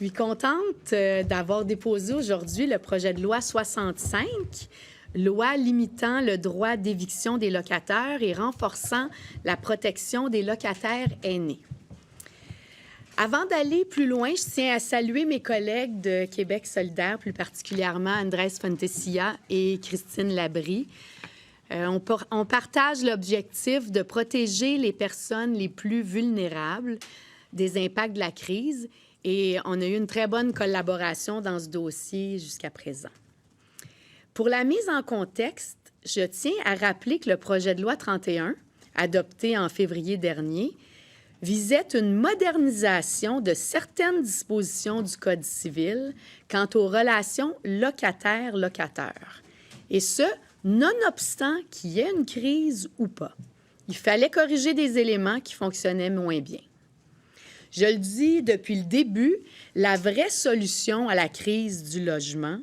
suis contente d'avoir déposé aujourd'hui le projet de loi 65, loi limitant le droit d'éviction des locataires et renforçant la protection des locataires aînés. Avant d'aller plus loin, je tiens à saluer mes collègues de Québec solidaire, plus particulièrement Andrés Fontecilla et Christine Labrie. On partage l'objectif de protéger les personnes les plus vulnérables des impacts de la crise et on a eu une très bonne collaboration dans ce dossier jusqu'à présent. Pour la mise en contexte, je tiens à rappeler que le projet de loi 31, adopté en février dernier, visait une modernisation de certaines dispositions du Code civil quant aux relations locataire-locataire. Et ce, nonobstant qu'il y ait une crise ou pas. Il fallait corriger des éléments qui fonctionnaient moins bien. Je le dis depuis le début, la vraie solution à la crise du logement,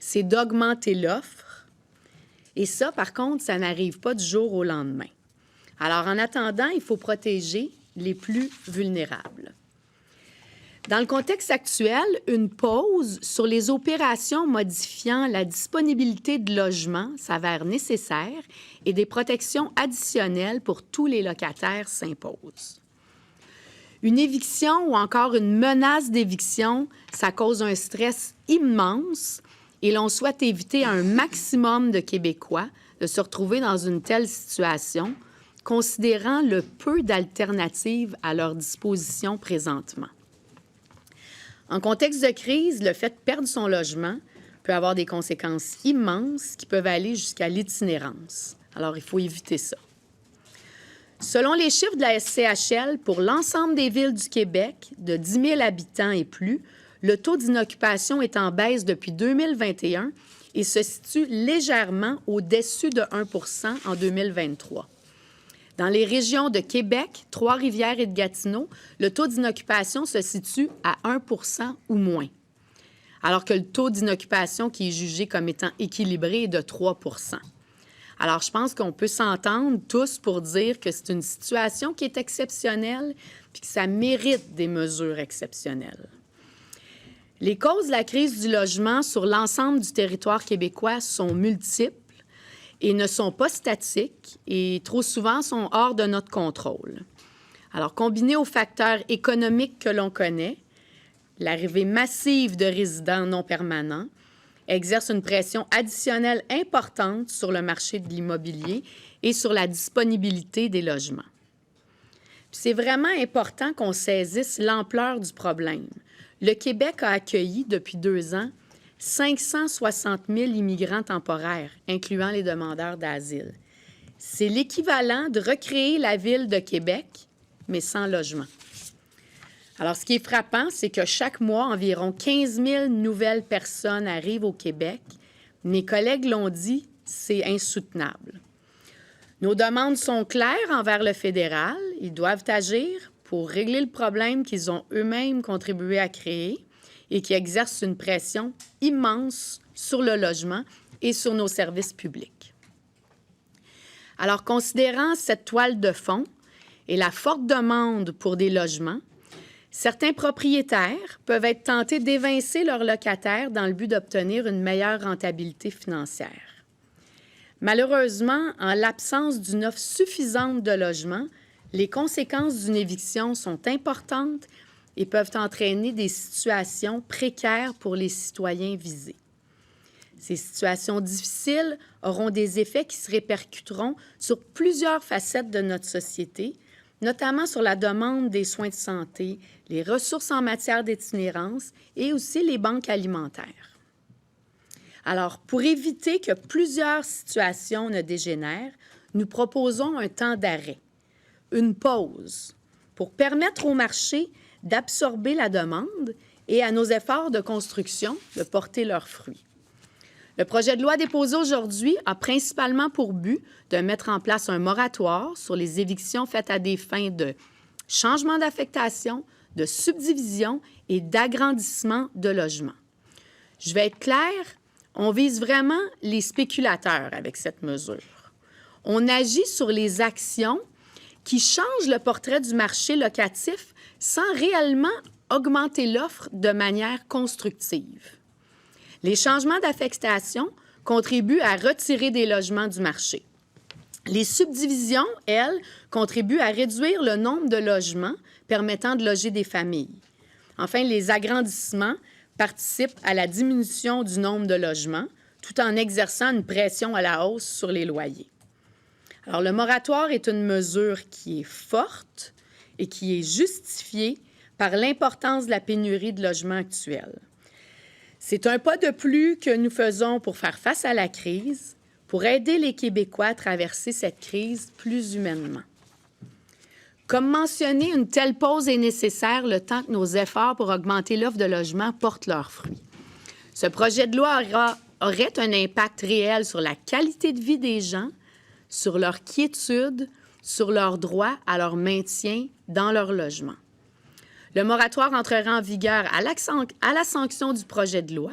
c'est d'augmenter l'offre. Et ça, par contre, ça n'arrive pas du jour au lendemain. Alors, en attendant, il faut protéger les plus vulnérables. Dans le contexte actuel, une pause sur les opérations modifiant la disponibilité de logements s'avère nécessaire et des protections additionnelles pour tous les locataires s'imposent. Une éviction ou encore une menace d'éviction, ça cause un stress immense et l'on souhaite éviter à un maximum de Québécois de se retrouver dans une telle situation, considérant le peu d'alternatives à leur disposition présentement. En contexte de crise, le fait de perdre son logement peut avoir des conséquences immenses qui peuvent aller jusqu'à l'itinérance. Alors, il faut éviter ça. Selon les chiffres de la SCHL, pour l'ensemble des villes du Québec, de 10 000 habitants et plus, le taux d'inoccupation est en baisse depuis 2021 et se situe légèrement au-dessus de 1 % en 2023. Dans les régions de Québec, Trois-Rivières et de Gatineau, le taux d'inoccupation se situe à 1 % ou moins, alors que le taux d'inoccupation qui est jugé comme étant équilibré est de 3 %. Alors, je pense qu'on peut s'entendre tous pour dire que c'est une situation qui est exceptionnelle puis que ça mérite des mesures exceptionnelles. Les causes de la crise du logement sur l'ensemble du territoire québécois sont multiples et ne sont pas statiques et trop souvent sont hors de notre contrôle. Alors, combiné aux facteurs économiques que l'on connaît, l'arrivée massive de résidents non permanents exerce une pression additionnelle importante sur le marché de l'immobilier et sur la disponibilité des logements. C'est vraiment important qu'on saisisse l'ampleur du problème. Le Québec a accueilli depuis 2 ans 560 000 immigrants temporaires, incluant les demandeurs d'asile. C'est l'équivalent de recréer la ville de Québec, mais sans logement. Alors, ce qui est frappant, c'est que chaque mois, environ 15 000 nouvelles personnes arrivent au Québec. Mes collègues l'ont dit, c'est insoutenable. Nos demandes sont claires envers le fédéral. Ils doivent agir pour régler le problème qu'ils ont eux-mêmes contribué à créer et qui exerce une pression immense sur le logement et sur nos services publics. Alors, considérant cette toile de fond et la forte demande pour des logements, certains propriétaires peuvent être tentés d'évincer leurs locataires dans le but d'obtenir une meilleure rentabilité financière. Malheureusement, en l'absence d'une offre suffisante de logements, les conséquences d'une éviction sont importantes et peuvent entraîner des situations précaires pour les citoyens visés. Ces situations difficiles auront des effets qui se répercuteront sur plusieurs facettes de notre société, notamment sur la demande des soins de santé, les ressources en matière d'itinérance et aussi les banques alimentaires. Alors, pour éviter que plusieurs situations ne dégénèrent, nous proposons un temps d'arrêt, une pause, pour permettre au marché d'absorber la demande et à nos efforts de construction de porter leurs fruits. Le projet de loi déposé aujourd'hui a principalement pour but de mettre en place un moratoire sur les évictions faites à des fins de changement d'affectation, de subdivision et d'agrandissement de logements. Je vais être claire, on vise vraiment les spéculateurs avec cette mesure. On agit sur les actions qui changent le portrait du marché locatif sans réellement augmenter l'offre de manière constructive. Les changements d'affectation contribuent à retirer des logements du marché. Les subdivisions, elles, contribuent à réduire le nombre de logements permettant de loger des familles. Enfin, les agrandissements participent à la diminution du nombre de logements, tout en exerçant une pression à la hausse sur les loyers. Alors, le moratoire est une mesure qui est forte et qui est justifiée par l'importance de la pénurie de logements actuelle. C'est un pas de plus que nous faisons pour faire face à la crise, pour aider les Québécois à traverser cette crise plus humainement. Comme mentionné, une telle pause est nécessaire le temps que nos efforts pour augmenter l'offre de logements portent leurs fruits. Ce projet de loi aurait un impact réel sur la qualité de vie des gens, sur leur quiétude, sur leur droit à leur maintien dans leur logement. Le moratoire entrera en vigueur à la sanction du projet de loi,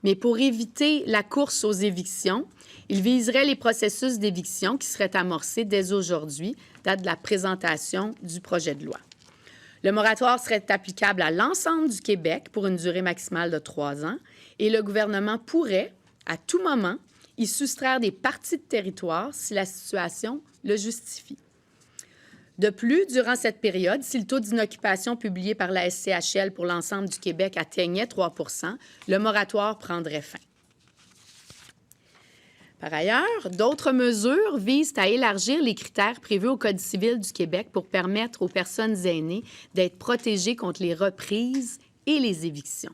mais pour éviter la course aux évictions, il viserait les processus d'éviction qui seraient amorcés dès aujourd'hui, date de la présentation du projet de loi. Le moratoire serait applicable à l'ensemble du Québec pour une durée maximale de 3 ans et le gouvernement pourrait, à tout moment, y soustraire des parties de territoire si la situation le justifie. De plus, durant cette période, si le taux d'inoccupation publié par la SCHL pour l'ensemble du Québec atteignait 3 % le moratoire prendrait fin. Par ailleurs, d'autres mesures visent à élargir les critères prévus au Code civil du Québec pour permettre aux personnes aînées d'être protégées contre les reprises et les évictions.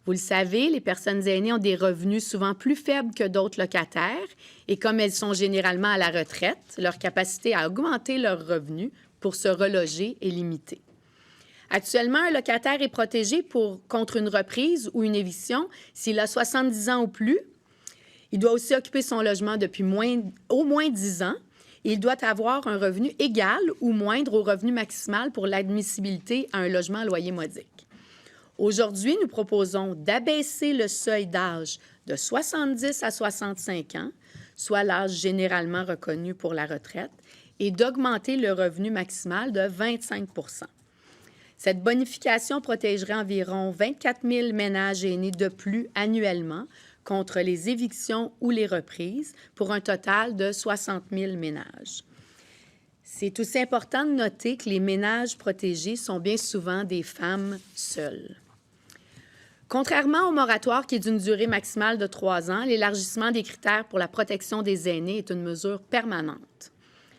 Vous le savez, les personnes aînées ont des revenus souvent plus faibles que d'autres locataires et comme elles sont généralement à la retraite, leur capacité à augmenter leurs revenus pour se reloger est limitée. Actuellement, un locataire est protégé contre une reprise ou une éviction s'il a 70 ans ou plus. Il doit aussi occuper son logement depuis au moins 10 ans et il doit avoir un revenu égal ou moindre au revenu maximal pour l'admissibilité à un logement à loyer modique. Aujourd'hui, nous proposons d'abaisser le seuil d'âge de 70 à 65 ans, soit l'âge généralement reconnu pour la retraite, et d'augmenter le revenu maximal de 25 %. Cette bonification protégerait environ 24 000 ménages aînés de plus annuellement contre les évictions ou les reprises, pour un total de 60 000 ménages. C'est aussi important de noter que les ménages protégés sont bien souvent des femmes seules. Contrairement au moratoire qui est d'une durée maximale de 3 ans, l'élargissement des critères pour la protection des aînés est une mesure permanente.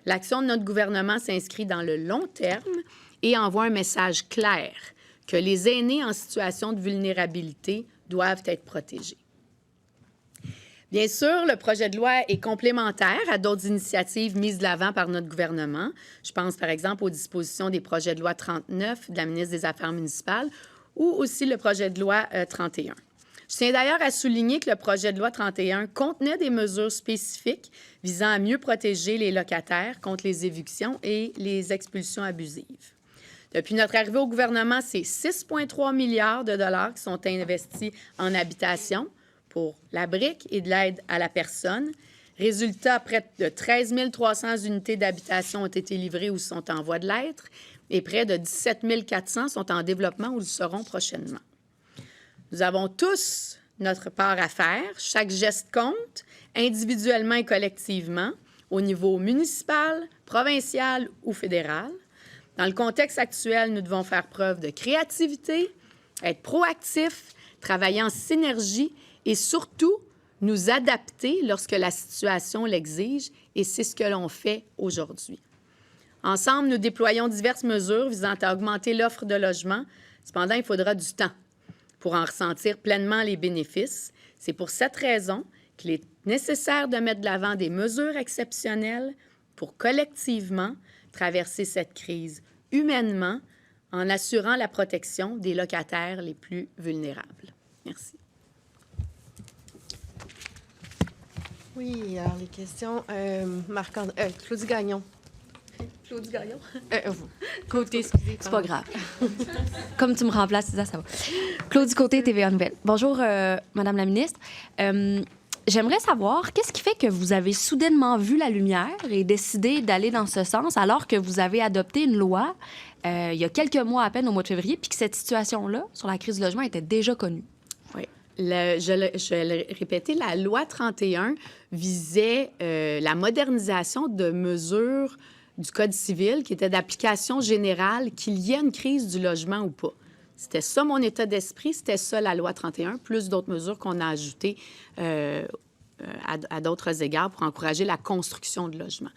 L'action de notre gouvernement s'inscrit dans le long terme et envoie un message clair que les aînés en situation de vulnérabilité doivent être protégés. Bien sûr, le projet de loi est complémentaire à d'autres initiatives mises de l'avant par notre gouvernement. Je pense par exemple aux dispositions des projets de loi 39 de la ministre des Affaires municipales ou aussi le projet de loi 31. Je tiens d'ailleurs à souligner que le projet de loi 31 contenait des mesures spécifiques visant à mieux protéger les locataires contre les évictions et les expulsions abusives. Depuis notre arrivée au gouvernement, c'est 6,3 milliards de dollars qui sont investis en habitation pour la brique et de l'aide à la personne. Résultat, près de 13 300 unités d'habitation ont été livrées ou sont en voie de l'être et près de 17 400 sont en développement ou le seront prochainement. Nous avons tous notre part à faire. Chaque geste compte, individuellement et collectivement, au niveau municipal, provincial ou fédéral. Dans le contexte actuel, nous devons faire preuve de créativité, être proactifs, travailler en synergie et surtout nous adapter lorsque la situation l'exige, et c'est ce que l'on fait aujourd'hui. Ensemble, nous déployons diverses mesures visant à augmenter l'offre de logements. Cependant, il faudra du temps pour en ressentir pleinement les bénéfices. C'est pour cette raison qu'il est nécessaire de mettre de l'avant des mesures exceptionnelles pour collectivement traverser cette crise humainement en assurant la protection des locataires les plus vulnérables. Merci. Oui, alors les questions. Claudie Gagnon. Claudie Gagnon. Côté, excusez. C'est pas grave. Comme tu me remplaces, ça va. Claudie Côté, TVA Nouvelle. Bonjour, Madame la ministre. J'aimerais savoir, qu'est-ce qui fait que vous avez soudainement vu la lumière et décidé d'aller dans ce sens alors que vous avez adopté une loi il y a quelques mois à peine, au mois de février, puis que cette situation-là, sur la crise du logement, était déjà connue? Oui. Je vais le répéter, la loi 31 visait la modernisation de mesures du Code civil qui étaient d'application générale, qu'il y ait une crise du logement ou pas. C'était ça mon état d'esprit, c'était ça la loi 31, plus d'autres mesures qu'on a ajoutées à d'autres égards pour encourager la construction de logements.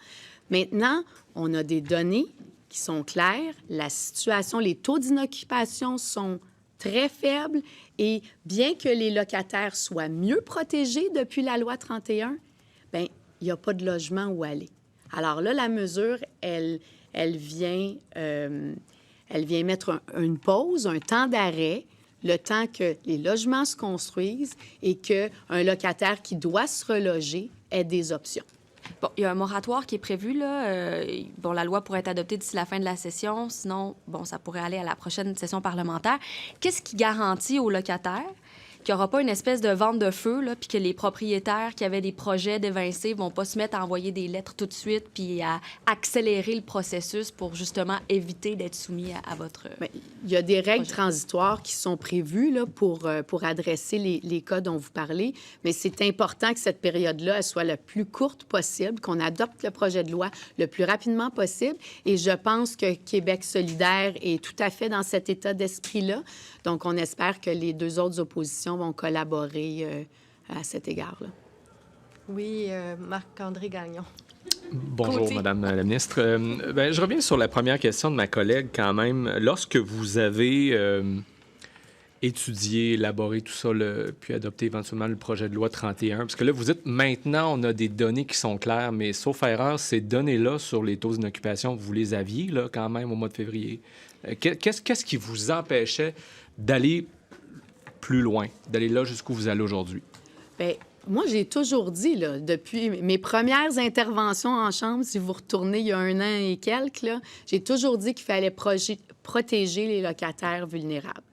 Maintenant, on a des données qui sont claires, la situation, les taux d'inoccupation sont très faibles et bien que les locataires soient mieux protégés depuis la loi 31, bien, il n'y a pas de logement où aller. Alors là, la mesure, elle vient mettre une pause, un temps d'arrêt, le temps que les logements se construisent et qu'un locataire qui doit se reloger ait des options. Bon, il y a un moratoire qui est prévu, là. Bon, la loi pourrait être adoptée d'ici la fin de la session. Sinon, bon, ça pourrait aller à la prochaine session parlementaire. Qu'est-ce qui garantit aux locataires qu'il n'y aura pas une espèce de vente de feu, là, puis que les propriétaires qui avaient des projets d'évincer vont pas se mettre à envoyer des lettres tout de suite puis à accélérer le processus pour justement éviter d'être soumis à votre... Bien, il y a des règles transitoires qui sont prévues là, pour adresser les cas dont vous parlez, mais c'est important que cette période-là elle soit la plus courte possible, qu'on adopte le projet de loi le plus rapidement possible. Et je pense que Québec solidaire est tout à fait dans cet état d'esprit-là. Donc, on espère que les deux autres oppositions vont collaborer à cet égard-là. Oui, Marc-André Gagnon. Bonjour, Madame la ministre. Je reviens sur la première question de ma collègue quand même. Lorsque vous avez étudié, élaboré tout ça, puis adopté éventuellement le projet de loi 31, parce que là, vous dites maintenant, on a des données qui sont claires, mais sauf erreur, ces données-là sur les taux d'inoccupation, vous les aviez là, quand même au mois de février. Qu'est-ce qui vous empêchait d'aller plus loin, d'aller là jusqu'où vous allez aujourd'hui? Bien, moi, j'ai toujours dit, là, depuis mes premières interventions en Chambre, si vous retournez il y a 1 an et quelques, là, j'ai toujours dit qu'il fallait protéger les locataires vulnérables.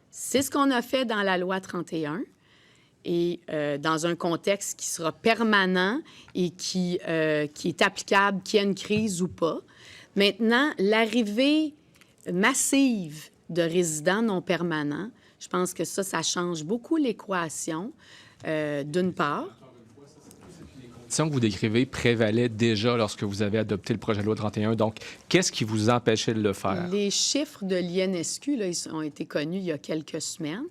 C'est ce qu'on a fait dans la loi 31 et dans un contexte qui sera permanent et qui est applicable, qu'il y ait une crise ou pas. Maintenant, l'arrivée massive de résidents non permanents, je pense que ça change beaucoup l'équation, d'une part. Les conditions que vous décrivez prévalaient déjà lorsque vous avez adopté le projet de loi 31. Donc, qu'est-ce qui vous empêchait de le faire? Les chiffres de l'INSQ, là, ils ont été connus il y a quelques semaines.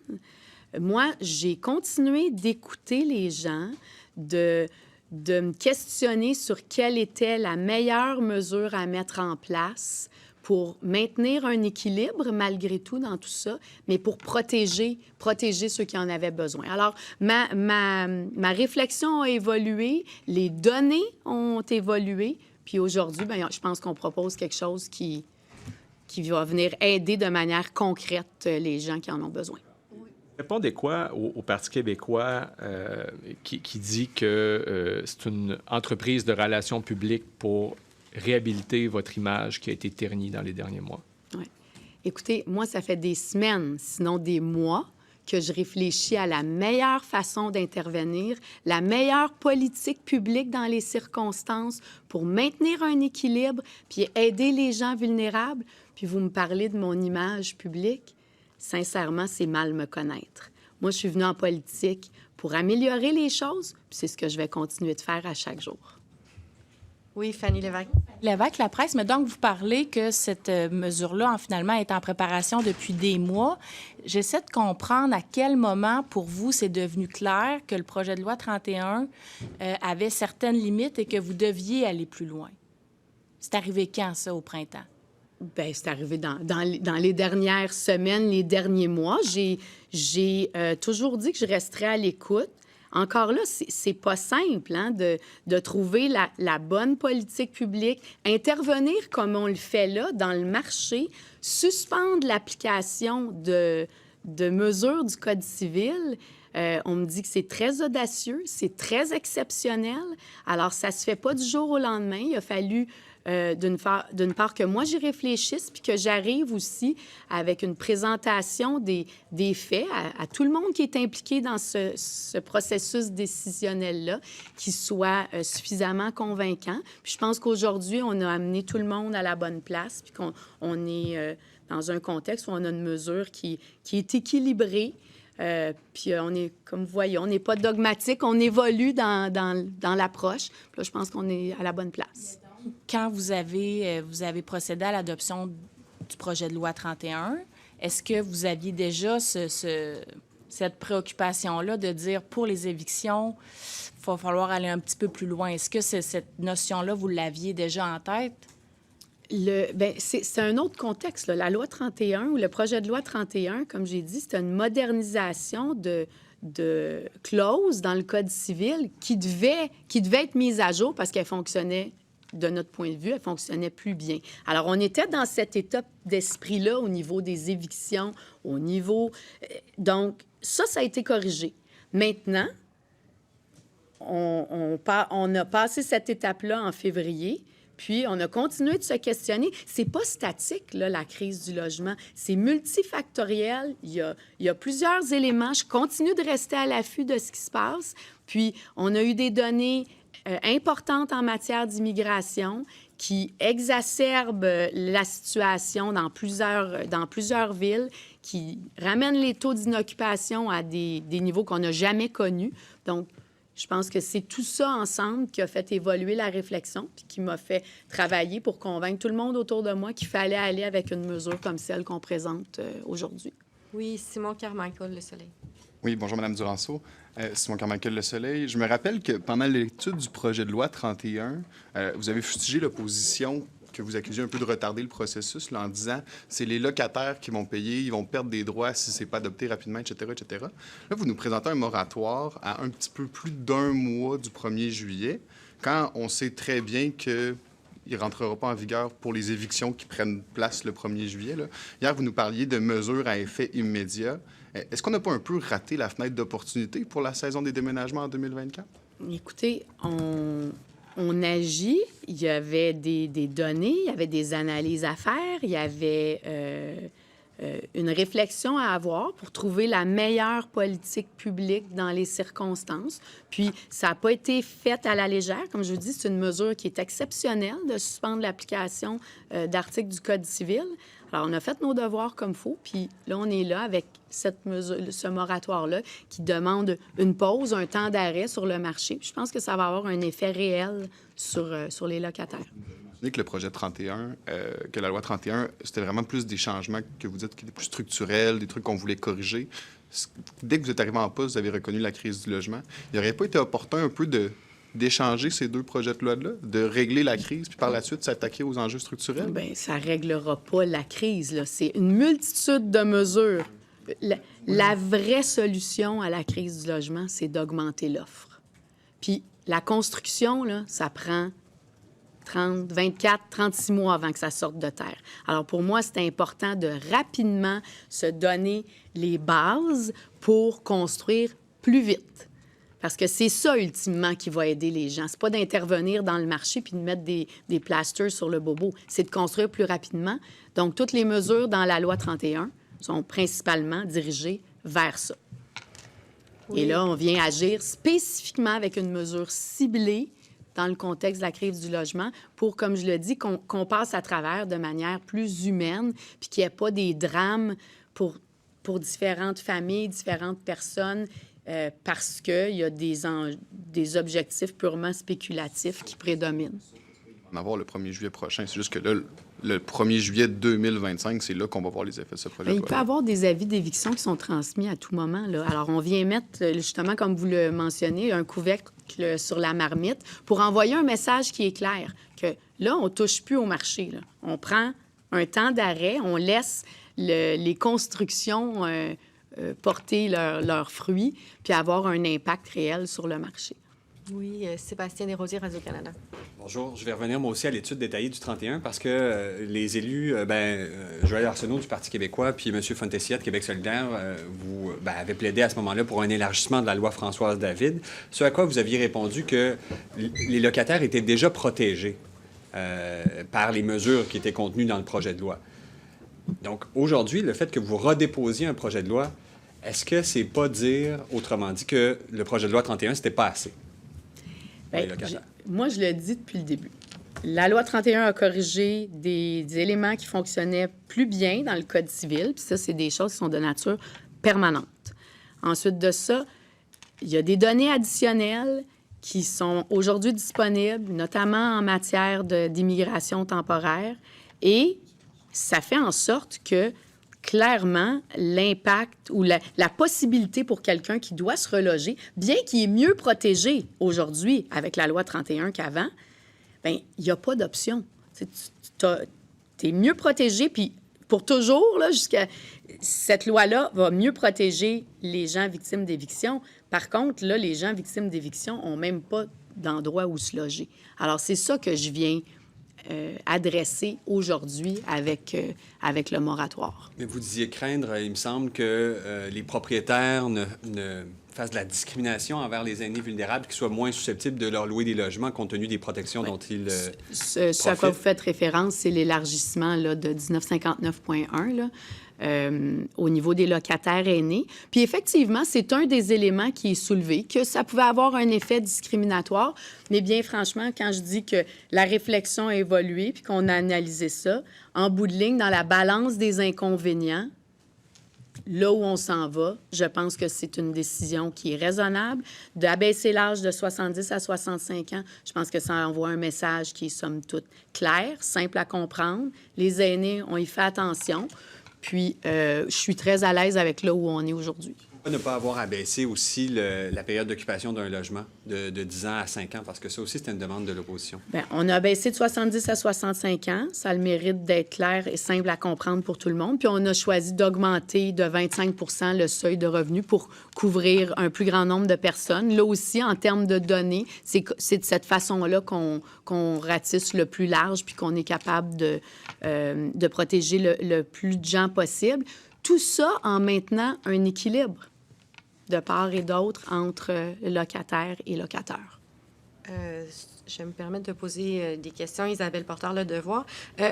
Moi, j'ai continué d'écouter les gens, de me questionner sur quelle était la meilleure mesure à mettre en place pour maintenir un équilibre malgré tout dans tout ça, mais pour protéger ceux qui en avaient besoin. Alors, ma réflexion a évolué, les données ont évolué, puis aujourd'hui, bien, je pense qu'on propose quelque chose qui va venir aider de manière concrète les gens qui en ont besoin. Répondez quoi au Parti québécois qui dit que c'est une entreprise de relations publiques pour réhabiliter votre image qui a été ternie dans les derniers mois? Oui. Écoutez, moi, ça fait des semaines, sinon des mois, que je réfléchis à la meilleure façon d'intervenir, la meilleure politique publique dans les circonstances pour maintenir un équilibre puis aider les gens vulnérables. Puis vous me parlez de mon image publique. Sincèrement, c'est mal me connaître. Moi, je suis venue en politique pour améliorer les choses, puis c'est ce que je vais continuer de faire à chaque jour. Oui, Fanny Lévesque. Lévesque, la presse, mais donc vous parlez que cette mesure-là, finalement, est en préparation depuis des mois. J'essaie de comprendre à quel moment, pour vous, c'est devenu clair que le projet de loi 31 avait certaines limites et que vous deviez aller plus loin. C'est arrivé quand, ça, au printemps? Bien, c'est arrivé dans les dernières semaines, les derniers mois. J'ai toujours dit que je resterais à l'écoute. Encore là, c'est pas simple hein, de trouver la bonne politique publique, intervenir comme on le fait là dans le marché, suspendre l'application de mesures du Code civil. On me dit que c'est très audacieux, c'est très exceptionnel. Alors, ça se fait pas du jour au lendemain. Il a fallu d'une part, que moi, j'y réfléchisse, puis que j'arrive aussi avec une présentation des faits à tout le monde qui est impliqué dans ce processus décisionnel-là, qui soit suffisamment convaincant. Puis je pense qu'aujourd'hui, on a amené tout le monde à la bonne place, puis qu'on est dans un contexte où on a une mesure qui est équilibrée. Puis on est, comme vous voyez, on n'est pas dogmatique, on évolue dans l'approche. Puis là, je pense qu'on est à la bonne place. Quand vous avez procédé à l'adoption du projet de loi 31, est-ce que vous aviez déjà cette préoccupation-là de dire, pour les évictions, il va falloir aller un petit peu plus loin? Est-ce que cette notion-là, vous l'aviez déjà en tête? C'est un autre contexte, là. La loi 31 ou le projet de loi 31, comme j'ai dit, c'est une modernisation de clauses dans le Code civil qui devait être mise à jour parce qu'elle fonctionnait, de notre point de vue, elle fonctionnait plus bien. Alors, on était dans cette étape d'esprit-là au niveau des évictions, au niveau... Donc, ça a été corrigé. Maintenant, on a passé cette étape-là en février. Puis, on a continué de se questionner. C'est pas statique, là, la crise du logement. C'est multifactoriel. Il y a plusieurs éléments. Je continue de rester à l'affût de ce qui se passe. Puis, on a eu des données importantes en matière d'immigration qui exacerbent la situation dans plusieurs villes, qui ramènent les taux d'inoccupation à des niveaux qu'on n'a jamais connus. Donc, je pense que c'est tout ça ensemble qui a fait évoluer la réflexion puis qui m'a fait travailler pour convaincre tout le monde autour de moi qu'il fallait aller avec une mesure comme celle qu'on présente aujourd'hui. Oui, Simon Carmichael, Le Soleil. Oui, bonjour, Mme Duranceau. Simon Carmichael, Le Soleil. Je me rappelle que pendant l'étude du projet de loi 31, vous avez fustigé l'opposition que vous accusez un peu de retarder le processus là, en disant c'est les locataires qui vont payer, ils vont perdre des droits si c'est pas adopté rapidement, etc., etc. Là, vous nous présentez un moratoire à un petit peu plus d'un mois du 1er juillet, quand on sait très bien qu'il ne rentrera pas en vigueur pour les évictions qui prennent place le 1er juillet. Là. Hier, vous nous parliez de mesures à effet immédiat. Est-ce qu'on n'a pas un peu raté la fenêtre d'opportunité pour la saison des déménagements en 2024? Écoutez, on agit. Il y avait des données, il y avait des analyses à faire, il y avait une réflexion à avoir pour trouver la meilleure politique publique dans les circonstances. Puis, ça n'a pas été fait à la légère. Comme je vous dis, c'est une mesure qui est exceptionnelle de suspendre l'application d'articles du Code civil. Alors, on a fait nos devoirs comme il faut, puis là, on est là avec cette mesure, ce moratoire-là qui demande une pause, un temps d'arrêt sur le marché. Puis je pense que ça va avoir un effet réel sur les locataires. Vous savez que le projet 31, que la loi 31, c'était vraiment plus des changements que vous dites qui étaient plus structurels, des trucs qu'on voulait corriger. Dès que vous êtes arrivé en poste, vous avez reconnu la crise du logement. Il n'aurait pas été opportun un peu d'échanger ces deux projets de loi-là, de régler la crise, puis par la suite s'attaquer aux enjeux structurels? Bien, ça ne réglera pas la crise, là. C'est une multitude de mesures. La vraie solution à la crise du logement, c'est d'augmenter l'offre. Puis la construction, là, ça prend 30, 24, 36 mois avant que ça sorte de terre. Alors, pour moi, c'est important de rapidement se donner les bases pour construire plus vite. Parce que c'est ça, ultimement, qui va aider les gens. C'est pas d'intervenir dans le marché puis de mettre des plasters sur le bobo. C'est de construire plus rapidement. Donc, toutes les mesures dans la loi 31 sont principalement dirigées vers ça. Oui. Et là, on vient agir spécifiquement avec une mesure ciblée dans le contexte de la crise du logement pour, comme je le dis, qu'on passe à travers de manière plus humaine puis qu'il n'y ait pas des drames pour différentes familles, différentes personnes, parce qu'il y a des objectifs purement spéculatifs qui prédominent. On va voir le 1er juillet prochain. C'est juste que là, le 1er juillet 2025, c'est là qu'on va voir les effets de ce projet. Il peut y avoir des avis d'éviction qui sont transmis à tout moment, là. Alors, on vient mettre, justement, comme vous le mentionnez, un couvercle sur la marmite pour envoyer un message qui est clair, que là, on ne touche plus au marché, là. On prend un temps d'arrêt, on laisse les constructions porter leurs fruits puis avoir un impact réel sur le marché. Oui, Sébastien Desrosiers, Radio-Canada. Bonjour. Je vais revenir moi aussi à l'étude détaillée du 31 parce que les élus, Joël Arsenault du Parti québécois puis M. Fontessia de Québec solidaire, vous avez plaidé à ce moment-là pour un élargissement de la loi Françoise David, ce à quoi vous aviez répondu que les locataires étaient déjà protégés par les mesures qui étaient contenues dans le projet de loi. Donc, aujourd'hui, le fait que vous redéposiez un projet de loi, est-ce que c'est pas dire, autrement dit, que le projet de loi 31, c'était pas assez pour les locataires? Moi, je le dis depuis le début. La loi 31 a corrigé des éléments qui fonctionnaient plus bien dans le Code civil, puis ça, c'est des choses qui sont de nature permanente. Ensuite de ça, il y a des données additionnelles qui sont aujourd'hui disponibles, notamment en matière d'immigration temporaire, et ça fait en sorte que, clairement, l'impact ou la possibilité pour quelqu'un qui doit se reloger, bien qu'il est mieux protégé aujourd'hui avec la loi 31 qu'avant, bien, il n'y a pas d'option. Tu es mieux protégé, puis pour toujours, là, jusqu'à... Cette loi-là va mieux protéger les gens victimes d'éviction. Par contre, là, les gens victimes d'éviction n'ont même pas d'endroit où se loger. Alors, c'est ça que je viens adresser aujourd'hui avec le moratoire. Mais vous disiez craindre, il me semble, que les propriétaires ne fassent de la discrimination envers les aînés vulnérables, qui soient moins susceptibles de leur louer des logements compte tenu des protections dont ils ce à quoi vous faites référence, c'est l'élargissement là, de 1959.1 là, au niveau des locataires aînés. Puis effectivement, c'est un des éléments qui est soulevé, que ça pouvait avoir un effet discriminatoire. Mais bien franchement, quand je dis que la réflexion a évolué puis qu'on a analysé ça, en bout de ligne, dans la balance des inconvénients, là où on s'en va, je pense que c'est une décision qui est raisonnable. D'abaisser l'âge de 70 à 65 ans, je pense que ça envoie un message qui est, somme toute, clair, simple à comprendre. Les aînés, on y fait attention. Puis, je suis très à l'aise avec là où on est aujourd'hui. Pourquoi ne pas avoir abaissé aussi la période d'occupation d'un logement de 10 ans à 5 ans? Parce que ça aussi, c'était une demande de l'opposition. Bien, on a abaissé de 70 à 65 ans. Ça a le mérite d'être clair et simple à comprendre pour tout le monde. Puis on a choisi d'augmenter de 25 % le seuil de revenus pour couvrir un plus grand nombre de personnes. Là aussi, en termes de données, c'est de cette façon-là qu'on ratisse le plus large puis qu'on est capable de protéger le plus de gens possible. Tout ça en maintenant un équilibre de part et d'autre entre locataires et locateurs. Je vais me permettre de poser des questions. Isabelle Porteur, Le Devoir.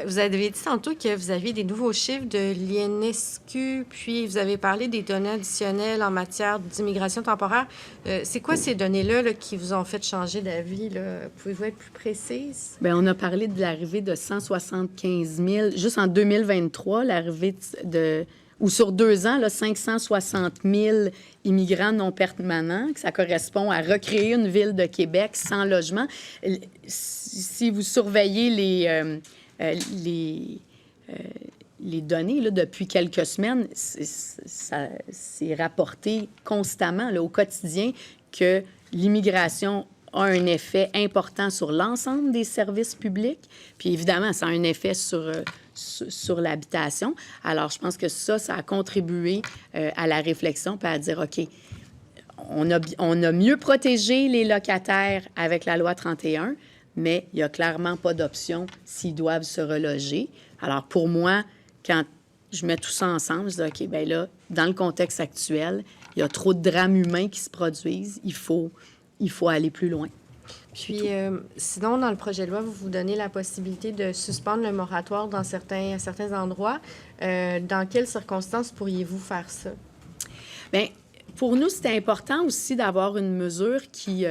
Vous avez dit tantôt que vous aviez des nouveaux chiffres de l'INSQ, puis vous avez parlé des données additionnelles en matière d'immigration temporaire. C'est quoi ces données-là là, qui vous ont fait changer d'avis? Pouvez-vous être plus précise? Bien, on a parlé de l'arrivée de 175 000, juste en 2023, l'arrivée ou sur 2 ans, là, 560 000 immigrants non permanents, que ça correspond à recréer une ville de Québec sans logement. Si vous surveillez les données là, depuis quelques semaines, c'est rapporté constamment là, au quotidien que l'immigration a un effet important sur l'ensemble des services publics. Puis évidemment, ça a un effet sur l'habitation. Alors, je pense que ça a contribué à la réflexion puis à dire, OK, on a mieux protégé les locataires avec la loi 31, mais il n'y a clairement pas d'option s'ils doivent se reloger. Alors, pour moi, quand je mets tout ça ensemble, je dis, OK, bien là, dans le contexte actuel, il y a trop de drames humains qui se produisent. Il faut aller plus loin. Puis, sinon, dans le projet de loi, vous vous donnez la possibilité de suspendre le moratoire dans certains endroits. Dans quelles circonstances pourriez-vous faire ça? Bien, pour nous, c'était important aussi d'avoir une mesure qui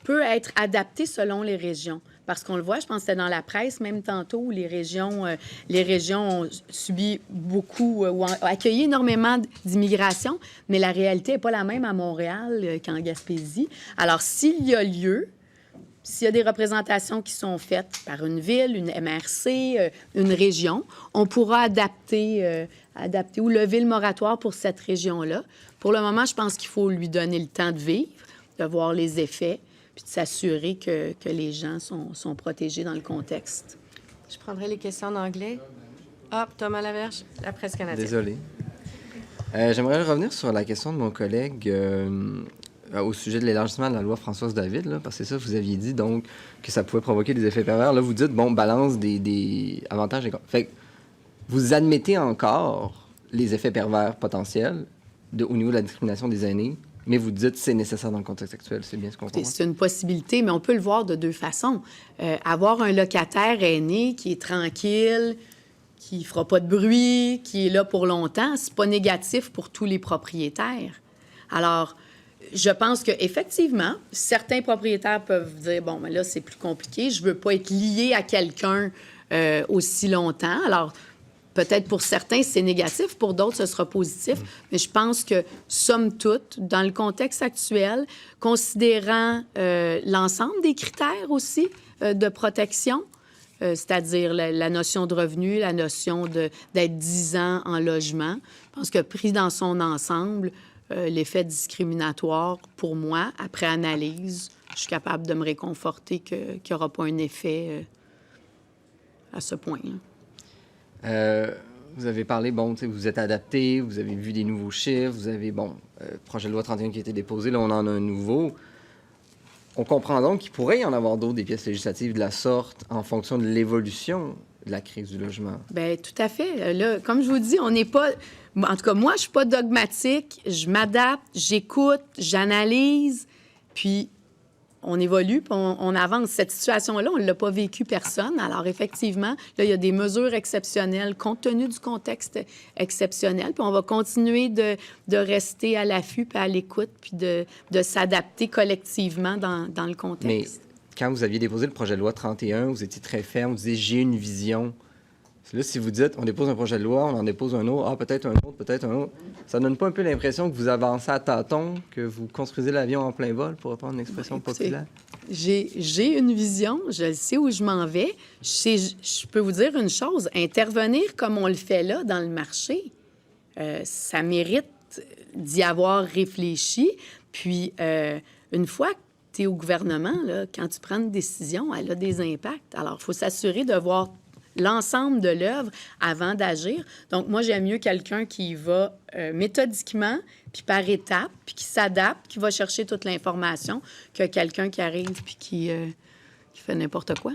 peut être adaptée selon les régions. Parce qu'on le voit, je pense que c'était dans la presse, même tantôt, où les régions ont subi beaucoup ou ont accueilli énormément d'immigration, mais la réalité n'est pas la même à Montréal qu'en Gaspésie. Alors, s'il y a lieu, s'il y a des représentations qui sont faites par une ville, une MRC, une région, on pourra adapter ou lever le moratoire pour cette région-là. Pour le moment, je pense qu'il faut lui donner le temps de vivre, de voir les effets, puis de s'assurer que les gens sont protégés dans le contexte. Je prendrai les questions en anglais. Thomas Laverge, La Presse canadienne. Désolé. J'aimerais revenir sur la question de mon collègue au sujet de l'élargissement de la loi Françoise David, là, parce que c'est ça, vous aviez dit donc que ça pouvait provoquer des effets pervers. Là, vous dites, balance des avantages et... Fait que vous admettez encore les effets pervers potentiels au niveau de la discrimination des aînés Mais vous dites que c'est nécessaire dans le contexte actuel, c'est bien ce qu'on comprend? C'est une possibilité, mais on peut le voir de deux façons. Avoir un locataire aîné qui est tranquille, qui ne fera pas de bruit, qui est là pour longtemps, c'est pas négatif pour tous les propriétaires. Alors, je pense qu'effectivement, certains propriétaires peuvent dire, bon, mais là, c'est plus compliqué, je ne veux pas être lié à quelqu'un aussi longtemps. Alors, peut-être pour certains, c'est négatif, pour d'autres, ce sera positif. Mais je pense que, somme toute, dans le contexte actuel, considérant l'ensemble des critères aussi de protection, c'est-à-dire la notion de revenu, la notion d'être 10 ans en logement, je pense que pris dans son ensemble, l'effet discriminatoire, pour moi, après analyse, je suis capable de me réconforter qu'il n'y aura pas un effet à ce point-là. Vous avez parlé, bon, vous êtes adapté, vous avez vu des nouveaux chiffres, vous avez, projet de loi 31 qui a été déposé, là, on en a un nouveau. On comprend donc qu'il pourrait y en avoir d'autres, des pièces législatives de la sorte, en fonction de l'évolution de la crise du logement. Bien, tout à fait. Là, comme je vous dis, on n'est pas... En tout cas, moi, je ne suis pas dogmatique. Je m'adapte, j'écoute, j'analyse, puis on évolue, puis on avance. Cette situation-là, on ne l'a pas vécue personne. Alors, effectivement, là, il y a des mesures exceptionnelles compte tenu du contexte exceptionnel, puis on va continuer de rester à l'affût, puis à l'écoute, puis de s'adapter collectivement dans le contexte. Mais quand vous aviez déposé le projet de loi 31, vous étiez très ferme, vous disiez « j'ai une vision ». Là, si vous dites, on dépose un projet de loi, on en dépose un autre, peut-être un autre, peut-être un autre, ça donne pas un peu l'impression que vous avancez à tâtons, que vous construisez l'avion en plein vol, pour reprendre une expression populaire? J'ai une vision, je sais où je m'en vais. Je peux vous dire une chose, intervenir comme on le fait là dans le marché, ça mérite d'y avoir réfléchi. Puis, une fois que tu es au gouvernement, là, quand tu prends une décision, elle a des impacts. Alors, il faut s'assurer de voir l'ensemble de l'œuvre avant d'agir. Donc, moi, j'aime mieux quelqu'un qui va méthodiquement, puis par étapes, puis qui s'adapte, qui va chercher toute l'information, que quelqu'un qui arrive puis qui fait n'importe quoi.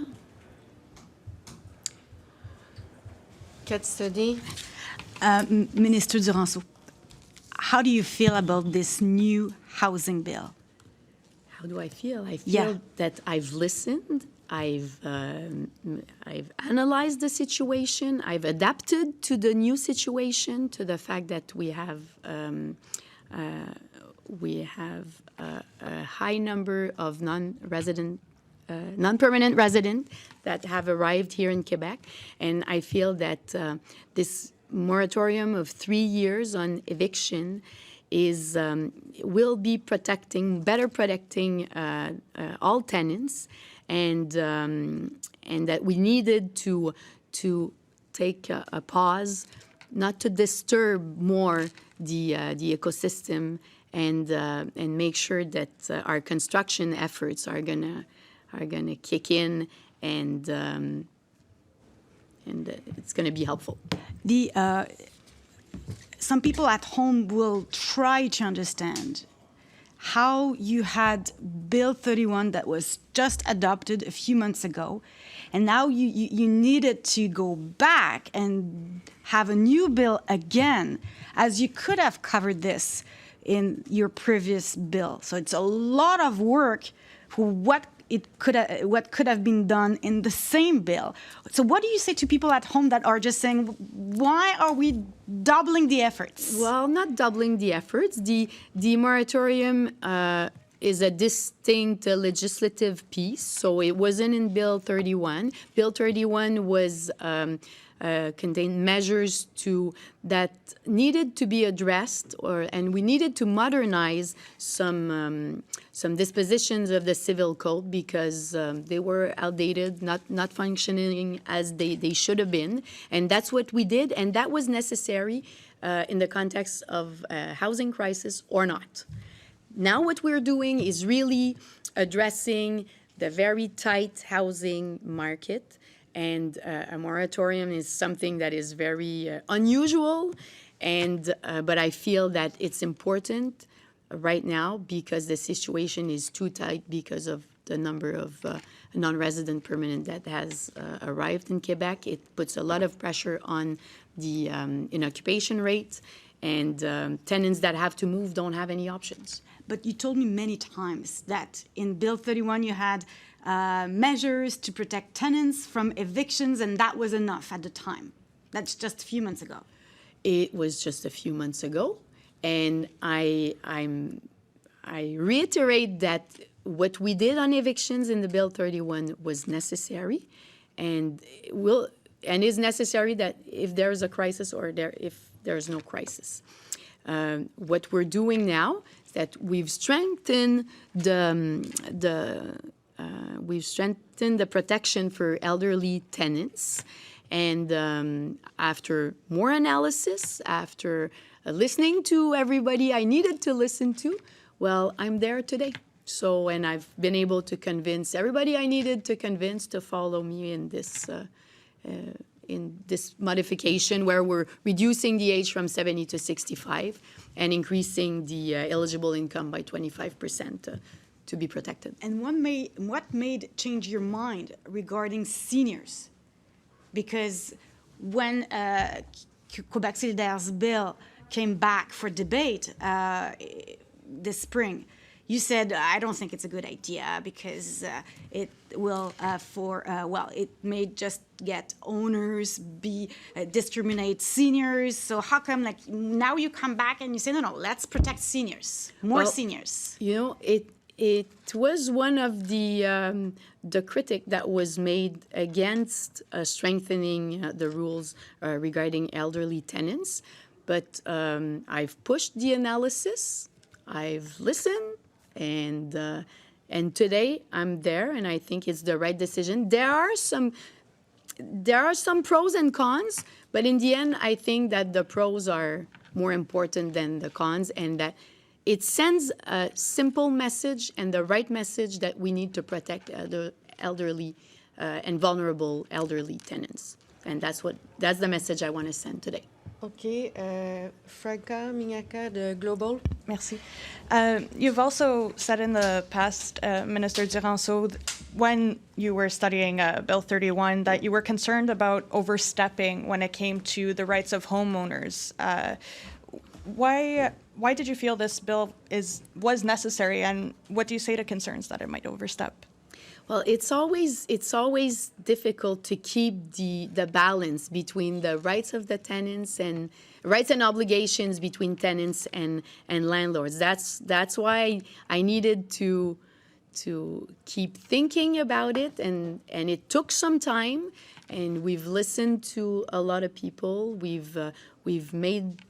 Cathy Saudet. Minister Duranceau, how do you feel about this new housing bill? How do I feel? I feel that I've listened. I've analyzed the situation. I've adapted to the new situation, to the fact that we have a high number of non-permanent residents that have arrived here in Quebec, and I feel that this moratorium of 3 years on eviction will be better protecting all tenants. And that we needed to take a pause, not to disturb more the ecosystem, and make sure that our construction efforts are gonna kick in, and it's gonna be helpful. Some people at home will try to understand how you had Bill 31 that was just adopted a few months ago, and now you needed to go back and have a new bill again, as you could have covered this in your previous bill. So it's a lot of work for what could have been done in the same bill. So what do you say to people at home that are just saying, why are we doubling the efforts? Well, not doubling the efforts. The moratorium is a distinct legislative piece, so it wasn't in Bill 31. Bill 31 was contained measures that needed to be addressed, and we needed to modernize some dispositions of the civil code because they were outdated, not functioning as they should have been, and that's what we did, and that was necessary in the context of a housing crisis or not. Now what we're doing is really addressing the very tight housing market. And a moratorium is something that is very unusual, but I feel that it's important right now because the situation is too tight because of the number of non-resident permanent that has arrived in Quebec. It puts a lot of pressure on the inoccupation rate, and tenants that have to move don't have any options. But you told me many times that in Bill 31 you had measures to protect tenants from evictions, and that was enough at the time. That's just a few months ago. It was just a few months ago, and I reiterate that what we did on evictions in the Bill 31 was necessary, and is necessary that if there is a crisis or if there is no crisis. What we're doing now is that we've strengthened the protection for elderly tenants. And after more analysis, after listening to everybody I needed to listen to, well, I'm there today. So, and I've been able to convince everybody I needed to convince to follow me in this modification where we're reducing the age from 70 to 65 and increasing the eligible income by 25% to be protected. And what made change your mind regarding seniors? Because when Quebec Solidaire's bill came back for debate this spring, you said, I don't think it's a good idea because it will it may just get owners discriminate seniors. So how come now you come back and you say, no, let's protect seniors, more seniors? You know, it was one of the critique that was made against strengthening the rules regarding elderly tenants. But I've pushed the analysis, I've listened, and today I'm there, and I think it's the right decision. There are some pros and cons, but in the end, I think that the pros are more important than the cons, and that it sends a simple message and the right message that we need to protect the elderly and vulnerable elderly tenants. And that's the message I want to send today. OK. Franca Mignacca de Global. Merci. You've also said in the past, Minister Duranceau, when you were studying Bill 31, that you were concerned about overstepping when it came to the rights of homeowners. Why did you feel this bill was necessary, and what do you say to concerns that it might overstep? Well, it's always difficult to keep the balance between the rights of the tenants and rights and obligations between tenants and landlords. That's why I needed to keep thinking about it, and it took some time. And we've listened to a lot of people. We've made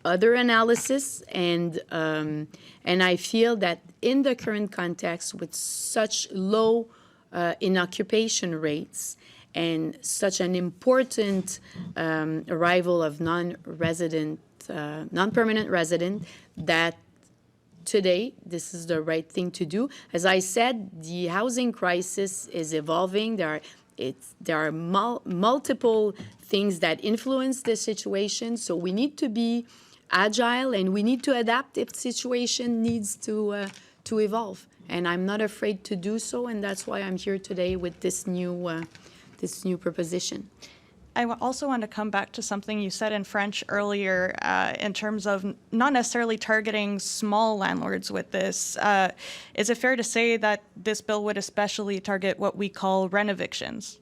other analysis, and I feel that in the current context, with such low inoccupation rates and such an important arrival of non-permanent resident, that today this is the right thing to do. As I said, the housing crisis is evolving. There are multiple things that influence the situation, so we need to be agile, and we need to adapt if the situation needs to evolve. And I'm not afraid to do so, and that's why I'm here today with this new proposition. I also want to come back to something you said in French earlier in terms of not necessarily targeting small landlords with this. Is it fair to say that this bill would especially target what we call renovictions?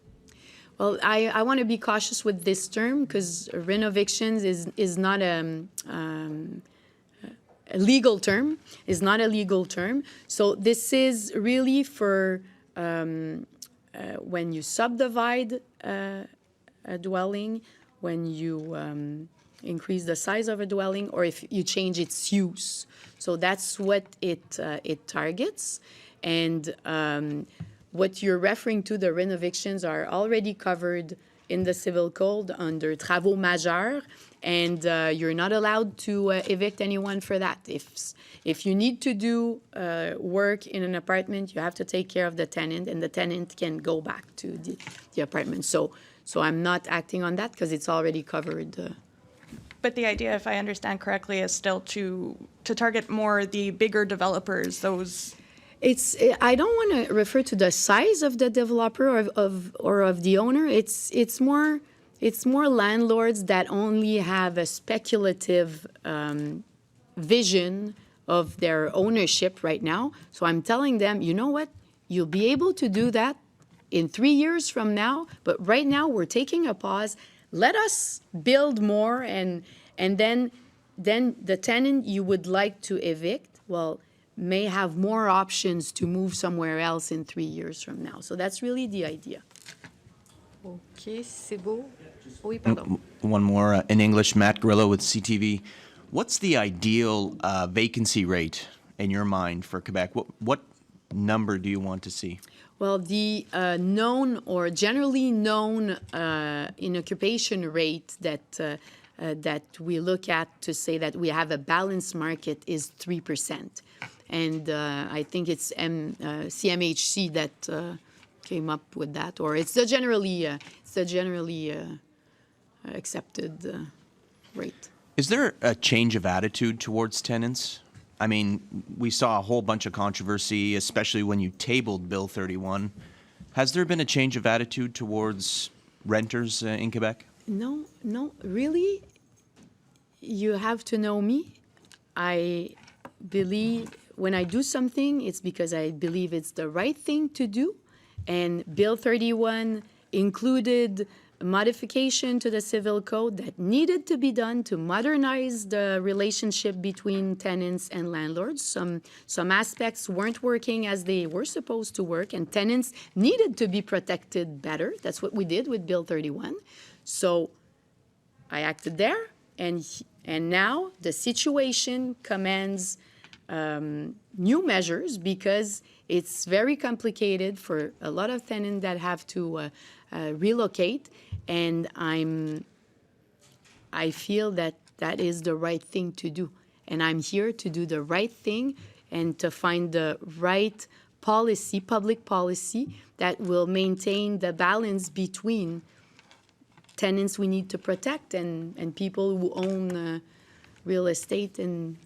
Well, I want to be cautious with this term because renovictions is not a legal term. Is not a legal term. So this is really for when you subdivide a dwelling, when you increase the size of a dwelling, or if you change its use. So that's what it targets, and what you're referring to, the renovictions, are already covered in the Civil Code under travaux majeurs, and you're not allowed to evict anyone for that. If you need to do work in an apartment, you have to take care of the tenant, and the tenant can go back to the apartment. So I'm not acting on that because it's already covered. But the idea, if I understand correctly, is still to target more the bigger developers, those... I don't want to refer to the size of the developer or of the owner. It's more It's more landlords that only have a speculative vision of their ownership right now. So I'm telling them, you know what? You'll be able to do that in 3 years from now, but right now we're taking a pause. Let us build more, and then the tenant you would like to evict, well, may have more options to move somewhere else in 3 years from now. So that's really the idea. OK, c'est beau. Oui, pardon. One more in English. Matt Grillo with CTV. What's the ideal vacancy rate in your mind for Quebec? What number do you want to see? Well, the known or generally known inoccupation rate that we look at to say that we have a balanced market is 3%. And I think it's CMHC that came up with that, or it's the generally accepted rate. Is there a change of attitude towards tenants? I mean, we saw a whole bunch of controversy, especially when you tabled Bill 31. Has there been a change of attitude towards renters in Quebec? No, really. You have to know me. I believe when I do something, it's because I believe it's the right thing to do. And Bill 31 included modification to the civil code that needed to be done to modernize the relationship between tenants and landlords. Some aspects weren't working as they were supposed to work, and tenants needed to be protected better. That's what we did with Bill 31. So I acted there, and now the situation commands new measures because it's very complicated for a lot of tenants that have to relocate, and I feel that that is the right thing to do. And I'm here to do the right thing and to find the right policy, public policy, that will maintain the balance between tenants we need to protect and people who own real estate. And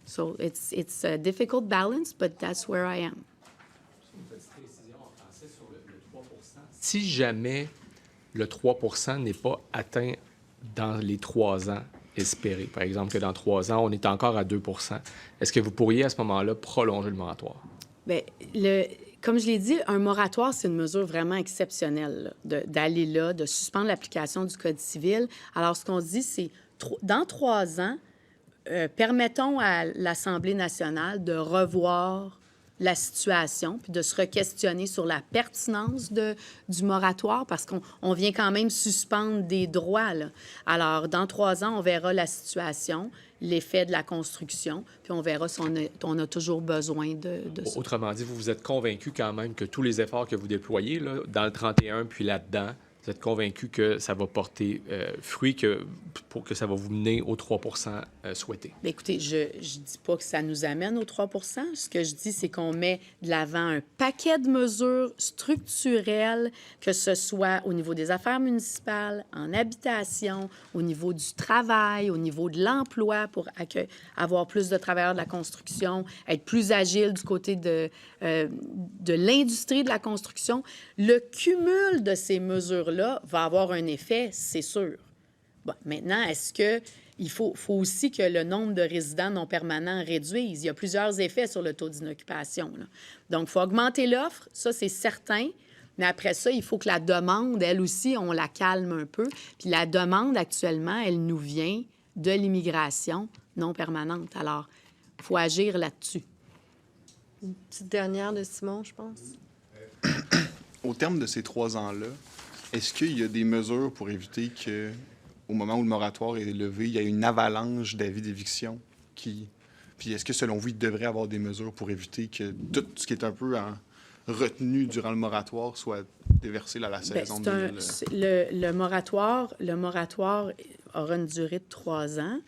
so it's a difficult balance, but that's where I am. Si jamais le 3 % n'est pas atteint dans les 3 ans espérés, par exemple que dans 3 ans, on est encore à 2 %, est-ce que vous pourriez à ce moment-là prolonger le moratoire? Bien, comme je l'ai dit, un moratoire, c'est une mesure vraiment exceptionnelle là, d'aller là, de suspendre l'application du Code civil. Alors, ce qu'on se dit, c'est dans 3 ans, permettons à l'Assemblée nationale de revoir la situation, puis de se re-questionner sur la pertinence du moratoire, parce qu'on vient quand même suspendre des droits, là. Alors, dans 3 ans, on verra la situation, l'effet de la construction, puis on verra si on a toujours besoin de ça. Autrement dit, vous êtes convaincu quand même que tous les efforts que vous déployez là, dans le 31 puis là-dedans, vous êtes convaincu que ça va porter fruit, pour que ça va vous mener aux 3 % souhaités? Bien, écoutez, je ne dis pas que ça nous amène aux 3 %. Ce que je dis, c'est qu'on met de l'avant un paquet de mesures structurelles, que ce soit au niveau des affaires municipales, en habitation, au niveau du travail, au niveau de l'emploi, pour avoir plus de travailleurs de la construction, être plus agile du côté de l'industrie de la construction. Le cumul de ces mesures-là va avoir un effet, c'est sûr. Bon, maintenant, est-ce qu'il faut aussi que le nombre de résidents non permanents réduise? Il y a plusieurs effets sur le taux d'inoccupation, là. Donc, il faut augmenter l'offre, ça, c'est certain. Mais après ça, il faut que la demande, elle aussi, on la calme un peu. Puis la demande, actuellement, elle nous vient de l'immigration non permanente. Alors, il faut agir là-dessus. Une petite dernière de Simon, je pense. Au terme de ces 3 ans-là, est-ce qu'il y a des mesures pour éviter que, au moment où le moratoire est levé, il y ait une avalanche d'avis d'éviction Puis est-ce que, selon vous, il devrait y avoir des mesures pour éviter que tout ce qui est un peu retenu durant le moratoire soit déversé à la saison de le moratoire aura une durée de 3 ans.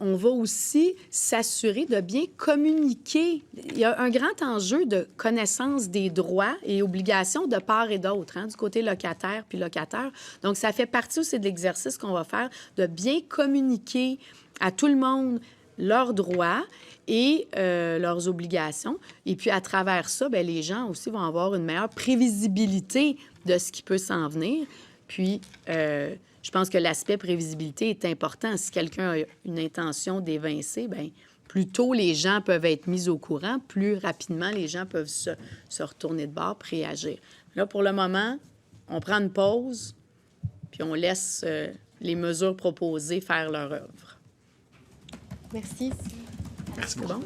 On va aussi s'assurer de bien communiquer. Il y a un grand enjeu de connaissance des droits et obligations de part et d'autre, du côté locataire puis locataire. Donc, ça fait partie aussi de l'exercice qu'on va faire, de bien communiquer à tout le monde leurs droits et leurs obligations. Et puis, à travers ça, bien, les gens aussi vont avoir une meilleure prévisibilité de ce qui peut s'en venir. Puis, je pense que l'aspect prévisibilité est important. Si quelqu'un a une intention d'évincer, bien, plus tôt les gens peuvent être mis au courant, plus rapidement les gens peuvent se retourner de bord, puis réagir. Là, pour le moment, on prend une pause, puis on laisse les mesures proposées faire leur œuvre. Merci. Merci C'est beaucoup. bon?